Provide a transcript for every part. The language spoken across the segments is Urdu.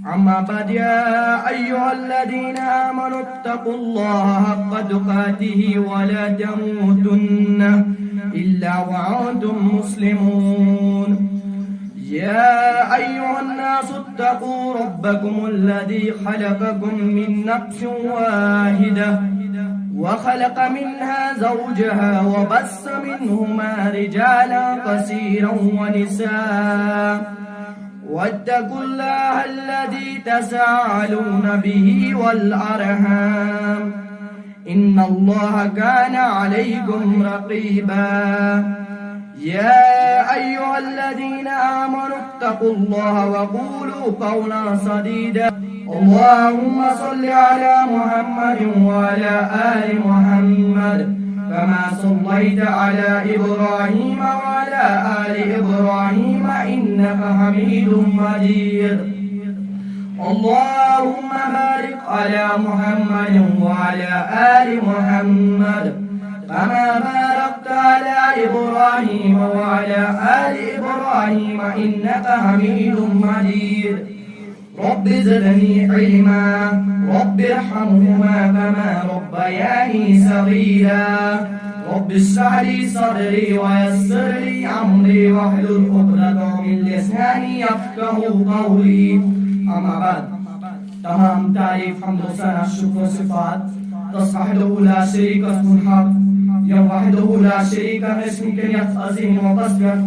أما بعد يا أيها الذين آمنوا اتقوا الله حق تقاته ولا تموتن إلا وأنتم مسلمون. يا أيها الناس اتقوا ربكم الذي خلقكم من نفس واحدة وخلق منها زوجها وبث منهما رجالا كثيرا ونساء واتقوا الله الذي تساءلون به والأرحام إن الله كان عليكم رقيبا. يا أيها الذين آمنوا اتقوا الله وقولوا قولا سديدا. اللهم صل على محمد وعلى آل محمد كما صليت على إبراهيم وعلى آل إبراهيم إنك حميد مجيد. اللهم بارك على محمد وعلى آل محمد كما باركت على إبراهيم وعلى آل إبراهيم إنك حميد مجيد. رب زدني علما رب ارحمهما كما ربياني صغيرا. رب اشرح لي صدري ويسر لي أمري واحلل عقدة من لساني يفقهوا قولي. أما بعد تمام تعریف حمد و ثنا شکر و صفات تس وحده لا شريك له الحق يوم وحده لا شريك له اسمك يت عظيم وقصدر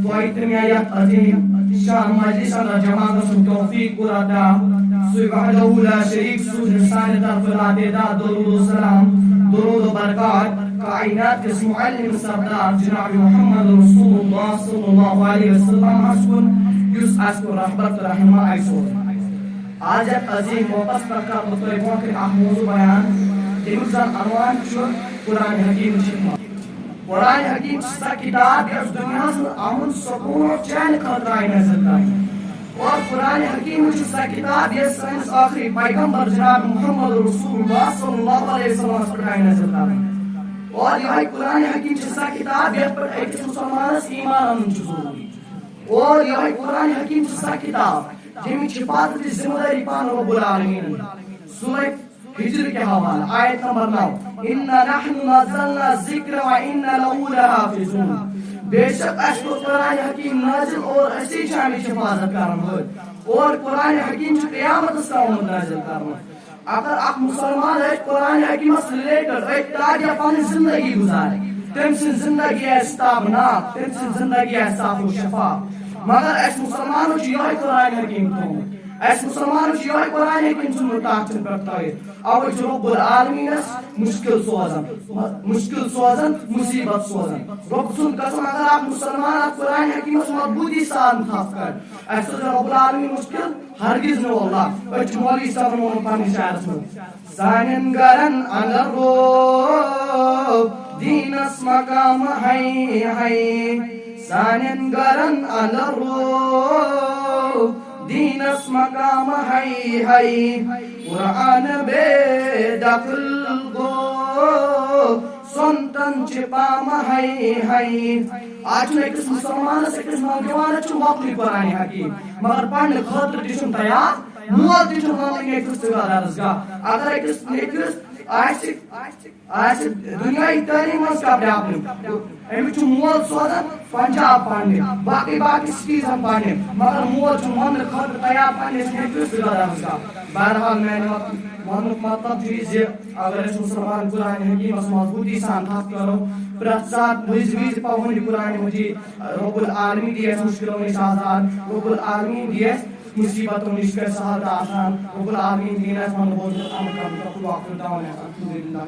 تويتم يت عظيم شان مجلس اللہ جماعت سن توفیق پورا دا سوی وحدہ لا شریک سوز انسان طرف راتے دا درود و سلام درود و برکات کائنات کے معلم سردار جناب محمد رسول اللہ صلی اللہ علیہ وسلم اسکن یس اسکن رحمت رحمہ ایسور. آج ایک عظیم موقف پر کا مطلبوں کے موضوع بیان جنوزان عنوان چھو قرآن حکیم شکمہ. قرآن حکیم سا کتاب اس دنیا سے امن سکون و چین خاطر آئی نظر کریں اور قرآن حکیم سا کتاب یہ سائنس آخری پیغمبر جناب محمد رسول اللہ صلی اللہ علیہ وسلم پر آئی نظر کریں اور یہ قرآن حکیم سا کتاب یہ پر ایک مسلمان ایمان امن ضروری اور یہ قرآن حکیم سا کتاب جن حفاظت ذمہ داری پان رب العالمین. سورہ ہجر کے حوالہ آیت نمبر 9 اِنَّا نَحْنُ نَزَّلْنَا الذِّكْرَ وَإِنَّا لَهُ لَحَافِظُونَ. بے شک اس کو قرآن حکیم نازل اور اسی شامل حفاظت کرنا اور قرآن حکیم سے قیامت تام نازل کرنا. اگر آپ مسلمان ہے قرآن حکیم سے ریلیٹڈ ایک تاجہ پانی زندگی گزارے تم سے زندگی ہے استابناک تم سے زندگی ہے صاف و شفاف. مگر اس مسلمانوں کی یہ قرآن حکیم تو اس مسلمانوں کی یہ قرآن حکیم سے متاثر کرتا ہے. اوے رب العالمین مشکل سوزن مصیبت سوزن رب سن قسم اگر آپ مسلمان آپ قرآن حکیم سے مضبوطی ساتھ انتخاب کر اس رب العالمین مشکل ہرگز نہ اللہ اچ مولی صبر مون پانی شاعر سن سانن گرن اگر رو دین اس مقام ہے سانن گرن اگر رو دین اس مقام ہے قرآن بے دخل گو سنتن چپام ہے. آج ایک مسلمان سے ایک نوجوان موقع قرآن حکیم مگر پڑھنے خاطر تم تیار مول تم مانگیں ایک درسگاہ اگر ایک آج دنیا تعلیم کا پرابلم امچ مول سوزان پنجاب پڑھنے باقی سٹیزن پڑھنے مگر مول مانگنے خاطر تیار پڑھنے درسگاہ. بہرحال میں ونک مطلب یہ اگر اس مسلمان قرآن حکیم مضبوطی سان انتخاب کرو پرت سات وز پون قرآن مجید رب العالمین دیس مشکلوں نش آزاد رب العالمین دیس مصیبتوں نش کر سہارا آسان رب العالمین دین اس من بوجھ امر کرنے کا